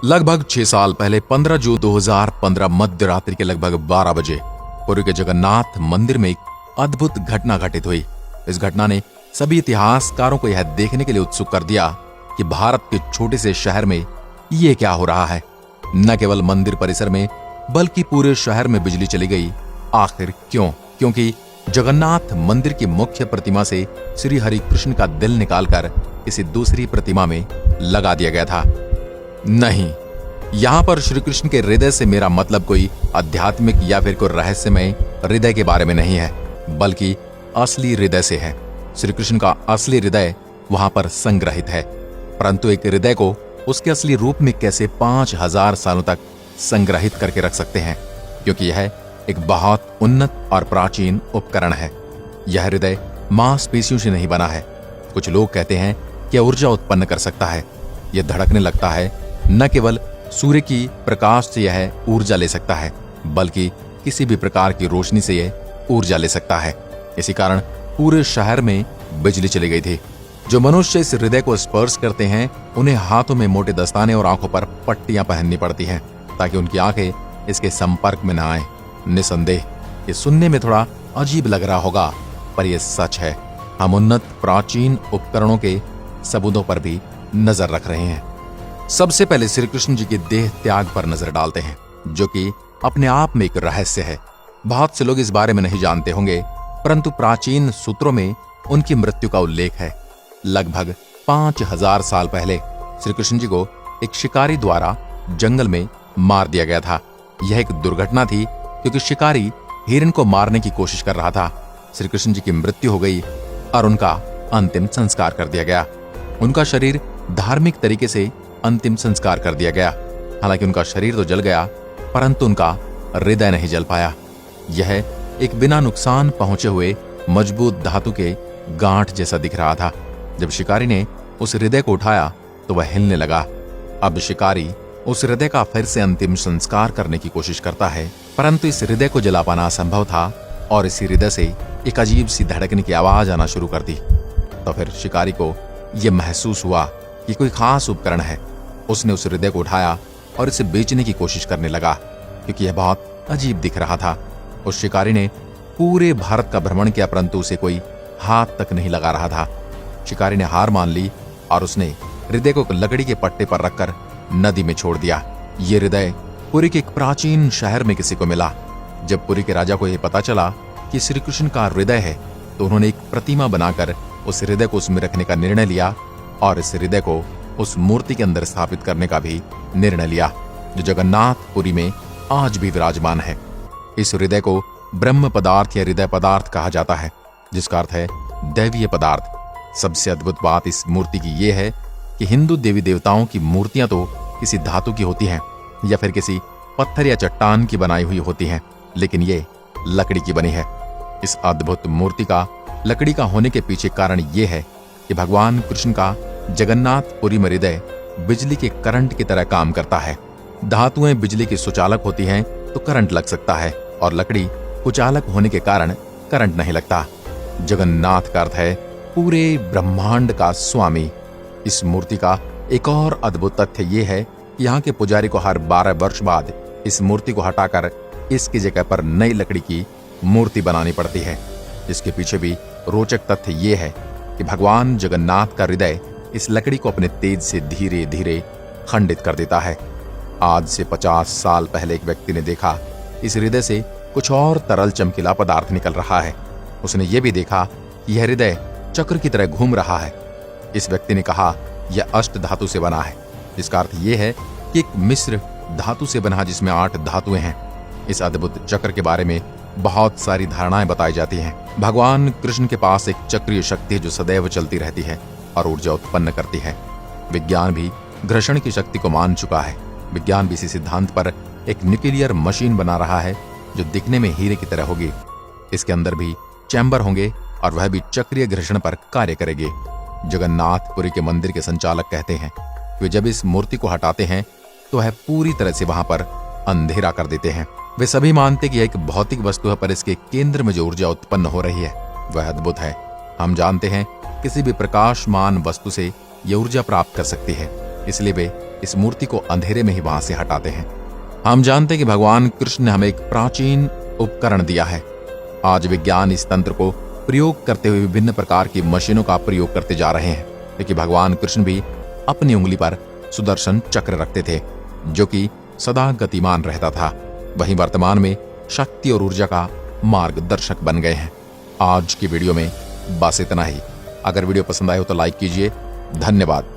लगभग 6 साल पहले 15 जून 2015 मध्य रात्रि के लगभग 12 बजे पुरी के जगन्नाथ मंदिर में एक अद्भुत घटना घटित हुई। इस घटना ने सभी इतिहासकारों को यह देखने के लिए उत्सुक कर दिया कि भारत के छोटे से शहर में ये क्या हो रहा है। न केवल मंदिर परिसर में बल्कि पूरे शहर में बिजली चली गई। आखिर क्यों? क्योंकि जगन्नाथ मंदिर की मुख्य प्रतिमा से श्री हरि कृष्ण का दिल निकालकर किसी दूसरी प्रतिमा में लगा दिया गया था। नहीं, यहाँ पर श्री कृष्ण के हृदय से मेरा मतलब कोई आध्यात्मिक या फिर कोई रहस्यमय हृदय के बारे में नहीं है, बल्कि असली हृदय से है। श्री कृष्ण का असली हृदय वहां पर संग्रहित है, परंतु एक हृदय को उसके असली रूप में कैसे 5000 सालों तक संग्रहित करके रख सकते हैं? क्योंकि यह एक बहुत उन्नत और प्राचीन उपकरण है। यह हृदय मांसपेशियों से नहीं बना है। कुछ लोग कहते हैं कि ऊर्जा उत्पन्न कर सकता है। यह धड़कने लगता है। न केवल सूर्य की प्रकाश से यह ऊर्जा ले सकता है, बल्कि किसी भी प्रकार की रोशनी से यह ऊर्जा ले सकता है। इसी कारण पूरे शहर में बिजली चली गई थी। जो मनुष्य इस हृदय को स्पर्श करते हैं उन्हें हाथों में मोटे दस्ताने और आंखों पर पट्टियां पहननी पड़ती हैं ताकि उनकी आंखें इसके संपर्क में न आए। निसंदेह ये सुनने में थोड़ा अजीब लग रहा होगा, पर यह सच है। हम उन्नत प्राचीन उपकरणों के सबूतों पर भी नजर रख रहे हैं। सबसे पहले श्री कृष्ण जी के देह त्याग पर नजर डालते हैं, जो कि अपने आप में एक रहस्य है। बहुत से लोग इस बारे में नहीं जानते होंगे, परंतु प्राचीन सूत्रों में उनकी मृत्यु का उल्लेख है। लगभग 5000 साल पहले श्री कृष्ण जी को एक शिकारी द्वारा जंगल में मार दिया गया था। यह एक दुर्घटना थी क्योंकि शिकारी हिरण को मारने की कोशिश कर रहा था। श्री कृष्ण जी की मृत्यु हो गई और उनका अंतिम संस्कार कर दिया गया। उनका शरीर धार्मिक तरीके से अंतिम संस्कार कर दिया गया। हालांकि उनका शरीर तो जल गया, परंतु उनका हृदय नहीं जल पाया। यह एक बिना नुकसान पहुंचे हुए मजबूत धातु के गांठ जैसा दिख रहा था। जब शिकारी ने उस हृदय को उठाया तो वह हिलने लगा। अब शिकारी उस हृदय का फिर से अंतिम संस्कार करने की कोशिश करता है, परंतु इस हृदय को जला पाना असंभव था और इसी हृदय से एक अजीब सी धड़कने की आवाज आना शुरू कर दी। तो फिर शिकारी को यह महसूस हुआ कि कोई खास उपकरण है। उसने उस हृदय को उठाया और इसे बेचने की कोशिश करने लगा, क्योंकि यह बहुत अजीब दिख रहा था। उस शिकारी ने पूरे भारत का भ्रमण किया, परंतु उसे कोई हाथ तक नहीं लगा रहा था। शिकारी ने हार मान ली और उसने हृदय को लकड़ी के पट्टे पर रखकर नदी में छोड़ दिया। ये हृदय पुरी के एक प्राचीन शहर में किसी को मिला। जब पुरी के राजा को यह पता चला कि श्री कृष्ण का हृदय है, तो उन्होंने एक प्रतिमा बनाकर उस हृदय को उसमें रखने का निर्णय लिया और इस हृदय को उस मूर्ति के अंदर स्थापित करने का भी निर्णय लिया, जो जगन्नाथपुरी में आज भी विराजमान है। इस हृदय को ब्रह्म पदार्थ या हृदय पदार्थ कहा जाता है, जिसका अर्थ है दैवीय पदार्थ। सबसे अद्भुत बात इस मूर्ति की यह है कि हिंदू देवी देवताओं की मूर्तियां तो किसी धातु की होती हैं या फिर किसी पत्थर या चट्टान की बनाई हुई होती हैं, लेकिन ये लकड़ी की बनी है। इस अद्भुत मूर्ति का लकड़ी का होने के पीछे कारण यह है कि भगवान कृष्ण का जगन्नाथपुरी में हृदय बिजली के करंट की तरह काम करता है। धातुएं बिजली की सुचालक होती हैं तो करंट लग सकता है, और लकड़ी कुचालक होने के कारण करंट नहीं लगता। जगन्नाथ का अर्थ है पूरे ब्रह्मांड का स्वामी। इस मूर्ति का एक और अद्भुत तथ्य यह है कि यहाँ के पुजारी को हर 12 वर्ष बाद इस मूर्ति को हटाकर इसकी जगह पर नई लकड़ी की मूर्ति बनानी पड़ती है। इसके पीछे भी रोचक तथ्य यह है कि भगवान जगन्नाथ का हृदय इस लकड़ी को अपने तेज से धीरे धीरे खंडित कर देता है। आज से 50 साल पहले एक व्यक्ति ने देखा इस हृदय से कुछ और तरल चमकीला पदार्थ निकल रहा है। उसने ये भी देखा कि यह हृदय चक्र की तरह घूम रहा है। इस व्यक्ति ने कहा यह अष्ट धातु से बना है, जिसका अर्थ यह है कि एक मिश्र धातु से बना जिसमें 8 धातुएं हैं। इस अद्भुत चक्र के बारे में बहुत सारी धारणाएं बताई जाती हैं। भगवान कृष्ण के पास एक चक्रीय शक्ति है जो सदैव चलती रहती है और ऊर्जा उत्पन्न करती है। विज्ञान भी घर्षण की शक्ति को मान चुका है। विज्ञान भी इसी सिद्धांत पर एक न्यूक्लियर मशीन बना रहा है जो दिखने में हीरे की तरह होगी। इसके अंदर भी चैम्बर होंगे और वह भी चक्रीय घर्षण पर कार्य करेगी। जगन्नाथपुरी के मंदिर के संचालक कहते हैं कि जब इस मूर्ति को हटाते हैं तो वह पूरी तरह से वहां पर अंधेरा कर देते हैं। वे सभी मानते कि यह एक भौतिक वस्तु है, पर इसके केंद्र में जो ऊर्जा उत्पन्न हो रही है वह अद्भुत है। हम जानते हैं किसी भी प्रकाशमान वस्तु से यह ऊर्जा प्राप्त कर सकती है, इसलिए वे इस मूर्ति को अंधेरे में ही वहां से हटाते हैं। हम जानते हैं कि भगवान कृष्ण ने हमें एक प्राचीन उपकरण दिया है। आज विज्ञान इस तंत्र को प्रयोग करते हुए विभिन्न प्रकार की मशीनों का प्रयोग करते जा रहे हैं, लेकिन भगवान कृष्ण भी अपनी उंगली पर सुदर्शन चक्र रखते थे जो कि सदा गतिमान रहता था। वहीं वर्तमान में शक्ति और ऊर्जा का मार्गदर्शक बन गए हैं। आज की वीडियो में बस इतना ही। अगर वीडियो पसंद आए हो तो लाइक कीजिए। धन्यवाद।